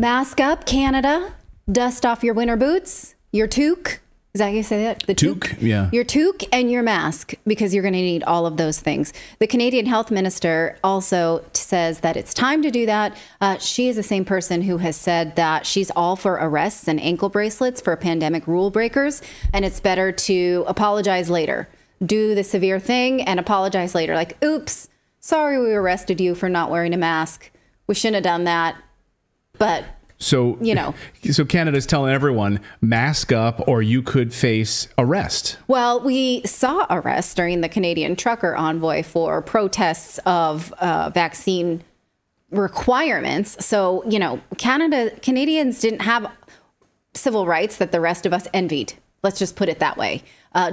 Mask up, Canada. Dust off your winter boots, your toque. Is that how you say that? The toque, yeah. Your toque and your mask, because you're going to need all of those things. The Canadian health minister also says that it's time to do that. She is the same person who has said that she's all for arrests and ankle bracelets for pandemic rule breakers, and it's better to apologize later. Do the severe thing and apologize later. Like, oops, sorry we arrested you for not wearing a mask. We shouldn't have done that, but... So, so Canada's telling everyone, mask up or you could face arrest. Well, we saw arrests during the Canadian trucker envoy for protests of vaccine requirements. So, Canadians didn't have civil rights that the rest of us envied. Let's just put it that way.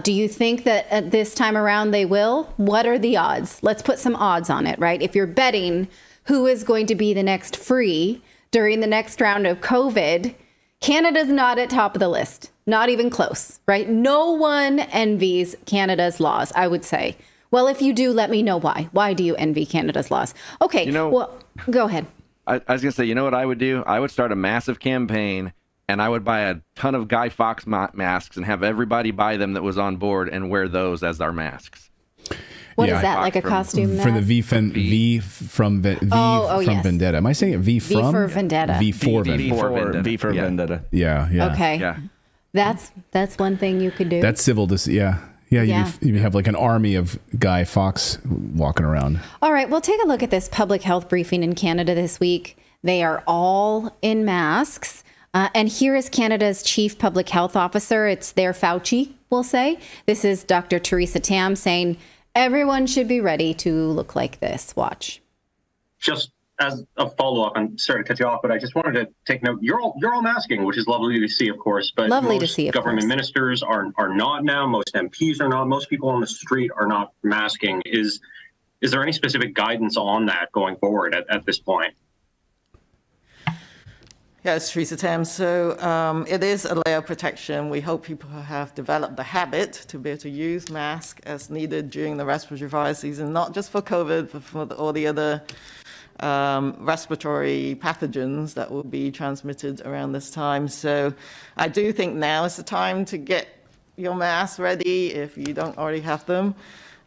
Do you think that this time around they will? What are the odds? Let's put some odds on it, right? If you're betting who is going to be the next free during the next round of COVID, Canada's not at top of the list. Not even close, right? No one envies Canada's laws, I would say. Well, if you do, let me know why. Why do you envy Canada's laws? Okay, well, go ahead. I was going to say, you know what I would do? I would start a massive campaign, and I would buy a ton of Guy Fawkes masks and have everybody buy them that was on board and wear those as our masks. What is that, like a costume mask? For the V from Vendetta. Am I saying it V from? V for Vendetta. V for Vendetta. V for Vendetta. Yeah. Okay. Yeah. That's one thing you could do. That's civil. Yeah, you have like an army of Guy Fawkes walking around. All right, well, take a look at this public health briefing in Canada this week. They are all in masks. And here is Canada's chief public health officer. It's their Fauci, we'll say. This is Dr. Theresa Tam saying, everyone should be ready to look like this. Watch. Just as a follow-up, I'm sorry to cut you off, but I just wanted to take note. You're all masking, which is lovely to see, of course. But most government ministers are not now. Most MPs are not. Most people on the street are not masking. Is there any specific guidance on that going forward at this point? Yeah, it's Theresa Tam. So it is a layer of protection. We hope people have developed the habit to be able to use masks as needed during the respiratory virus season, not just for COVID, but for all the other respiratory pathogens that will be transmitted around this time. So I do think now is the time to get your masks ready if you don't already have them.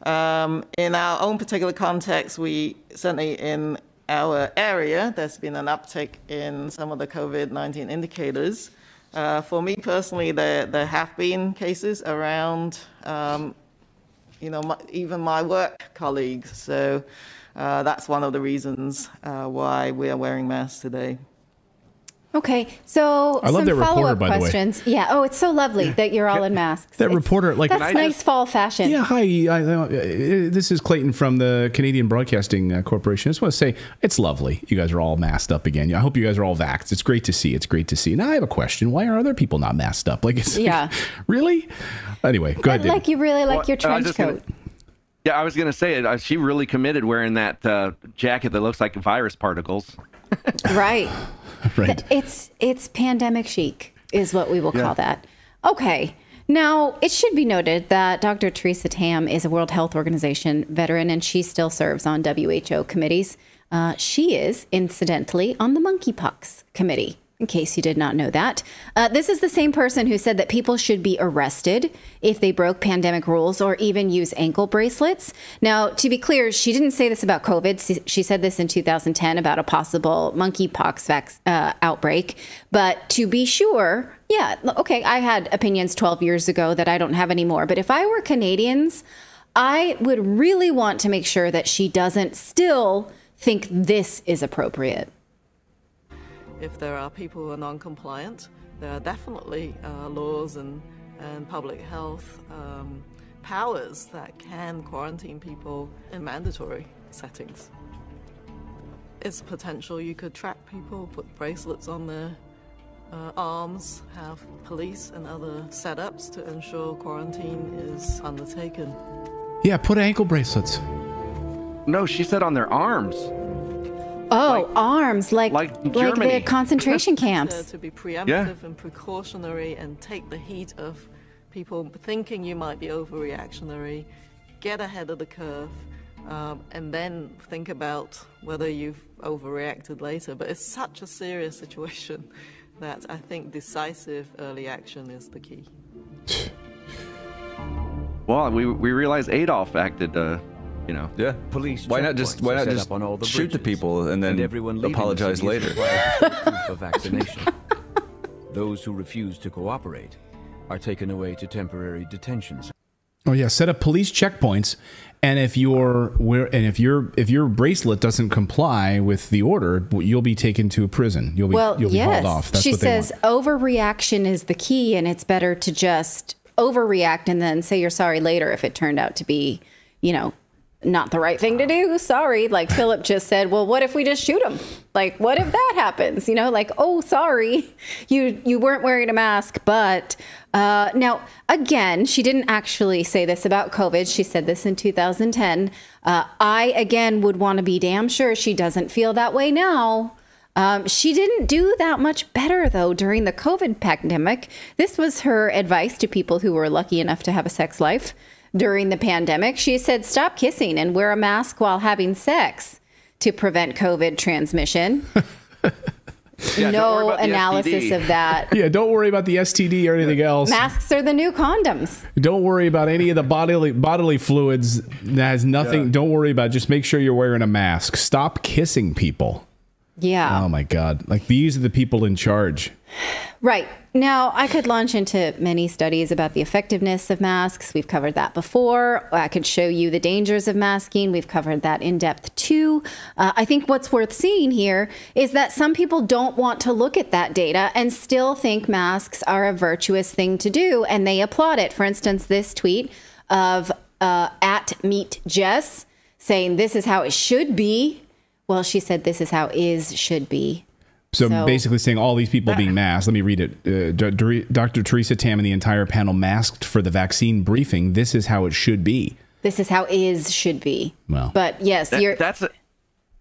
In our own particular context, we certainly in our area, there's been an uptick in some of the COVID-19 indicators. For me personally, there have been cases around, even my work colleagues. So that's one of the reasons why we are wearing masks today. Okay, so I love some that follow-up reporter, by the way. questions. Yeah. Oh, it's so lovely that you're all in masks. That reporter, like that's nice fall fashion. Yeah. Hi. This is Clayton from the Canadian Broadcasting Corporation. I just want to say it's lovely. You guys are all masked up again. I hope you guys are all vaxxed. It's great to see. It's great to see. Now I have a question. Why are other people not masked up? Really? Anyway, go ahead. Like you really like your trench coat. Yeah, I was going to say she really committed wearing that jacket that looks like virus particles. Right. Right. It's pandemic chic is what we will call that. Okay. Now, it should be noted that Dr. Theresa Tam is a World Health Organization veteran, and she still serves on WHO committees. She is, incidentally, on the monkeypox committee, in case you did not know that. This is the same person who said that people should be arrested if they broke pandemic rules or even use ankle bracelets. Now, to be clear, she didn't say this about COVID. She said this in 2010 about a possible monkeypox outbreak. But to be sure, yeah, okay, I had opinions 12 years ago that I don't have anymore. But if I were Canadians, I would really want to make sure that she doesn't still think this is appropriate. If there are people who are non-compliant, there are definitely laws and public health powers that can quarantine people in mandatory settings. It's potential you could track people, put bracelets on their arms, have police and other setups to ensure quarantine is undertaken. Yeah, put ankle bracelets. No, she said on their arms. Oh, arms, like the concentration camps. To be preemptive and precautionary and take the heat of people thinking you might be overreactionary, get ahead of the curve, and then think about whether you've overreacted later. But it's such a serious situation that I think decisive early action is the key. Well, we realize Adolf acted, you know. Yeah. Police. Why not just shoot the people and then apologize later? Proof of vaccination. Those who refuse to cooperate are taken away to temporary detentions. Oh yeah, set up police checkpoints, and if your bracelet doesn't comply with the order, you'll be taken to a prison. You'll be hauled off. That's she what they says want. Overreaction is the key, and it's better to just overreact and then say you're sorry later if it turned out to be, you know, not the right thing to do. Sorry. Like Philip just said, well, what if we just shoot him? Like, what if that happens? You know, like, oh, sorry, you weren't wearing a mask. But now, again, she didn't actually say this about COVID. She said this in 2010. I, again, would want to be damn sure she doesn't feel that way now. She didn't do that much better, though, during the COVID pandemic. This was her advice to people who were lucky enough to have a sex life during the pandemic. She said, stop kissing and wear a mask while having sex to prevent COVID transmission. Yeah, no analysis of that. Yeah, don't worry about the STD or anything else. Masks are the new condoms. Don't worry about any of the bodily fluids. That has nothing. Don't worry about it. Just make sure you're wearing a mask. Stop kissing people. Yeah. Oh my God. Like, these are the people in charge. Right. Now, I could launch into many studies about the effectiveness of masks. We've covered that before. I could show you the dangers of masking. We've covered that in depth too. I think what's worth seeing here is that some people don't want to look at that data and still think masks are a virtuous thing to do, and they applaud it. For instance, this tweet of @MeetJess saying this is how it should be. Well, she said this is how should be. So basically saying all these people being masked. Let me read it. Dr. Theresa Tam and the entire panel masked for the vaccine briefing. This is how it should be. This is how should be. Well, but yes,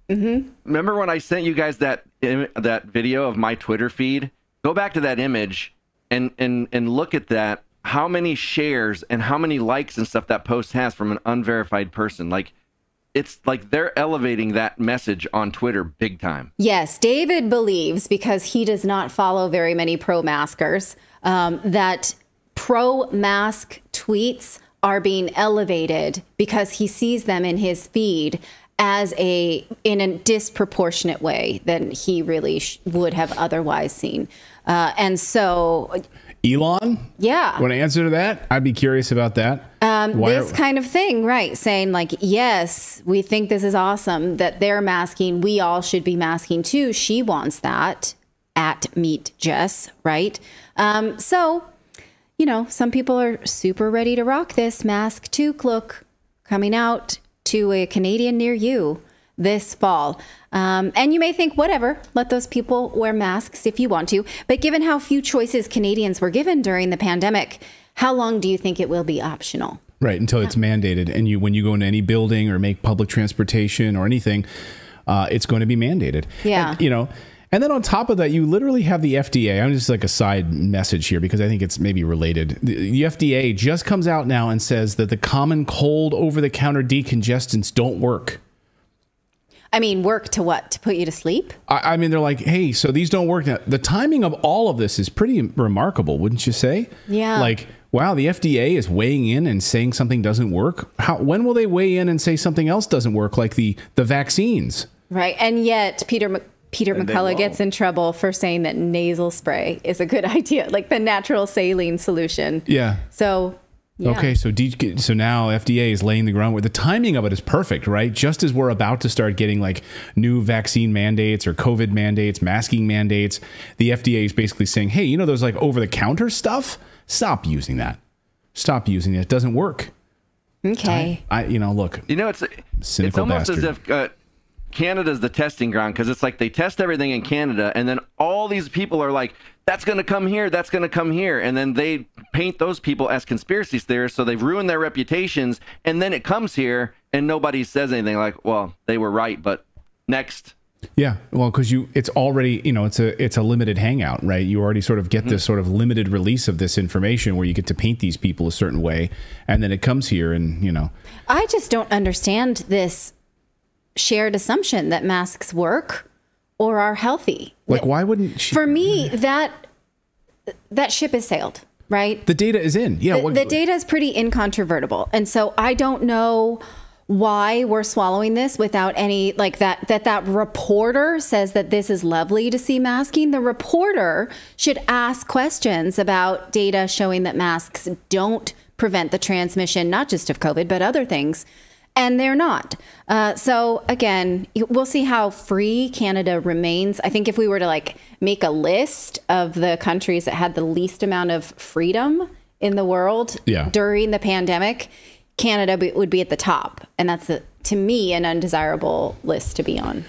Remember when I sent you guys that video of my Twitter feed? Go back to that image and look at that. How many shares and how many likes and stuff that post has from an unverified person. Like, it's like they're elevating that message on Twitter big time. Yes, David believes, because he does not follow very many pro-maskers, that pro-mask tweets are being elevated because he sees them in his feed as in a disproportionate way than he really would have otherwise seen. And so... Elon? Yeah. Want to answer to that? I'd be curious about that. This kind of thing, right? Saying like, yes, we think this is awesome that they're masking. We all should be masking too. She wants that @MeetJess, right? So, you know, some people are super ready to rock this mask too look coming out to a Canadian near you this fall. And you may think, whatever, let those people wear masks if you want to. But given how few choices Canadians were given during the pandemic, how long do you think it will be optional? Right, until it's mandated. And when you go into any building or make public transportation or anything, it's going to be mandated. Yeah. And, and then on top of that, you literally have the FDA. I'm just like a side message here because I think it's maybe related. The FDA just comes out now and says that the common cold over-the-counter decongestants don't work. I mean, work to what? To put you to sleep? I mean, they're like, hey, so these don't work now. The timing of all of this is pretty remarkable, wouldn't you say? Yeah. Like, wow, the FDA is weighing in and saying something doesn't work. When will they weigh in and say something else doesn't work, like the vaccines? Right. And yet Peter McCullough gets in trouble for saying that nasal spray is a good idea, like the natural saline solution. Yeah. So... Yeah. Okay, so now FDA is laying the groundwork. The timing of it is perfect, right? Just as we're about to start getting like new vaccine mandates or COVID mandates, masking mandates, the FDA is basically saying, hey, you know those like over-the-counter stuff? Stop using that. Stop using it. It doesn't work. Okay. Look. It's almost as if Canada's the testing ground, because it's like they test everything in Canada, and then all these people are like, that's going to come here, that's going to come here. And then they paint those people as conspiracy theorists, so they've ruined their reputations. And then it comes here, and nobody says anything like, well, they were right, but next. Yeah, well, because it's already, it's a limited hangout, right? You already sort of get this sort of limited release of this information where you get to paint these people a certain way, and then it comes here, and I just don't understand this shared assumption that masks work or are healthy. Like, why wouldn't for me that ship has sailed, right? The data is in, yeah. The data is pretty incontrovertible, and so I don't know why we're swallowing this without any, like, that reporter says that this is lovely to see masking. The reporter should ask questions about data showing that masks don't prevent the transmission, not just of COVID, but other things. And they're not. So again, we'll see how free Canada remains. I think if we were to make a list of the countries that had the least amount of freedom in the world during the pandemic, Canada would be at the top. And that's, to me, an undesirable list to be on.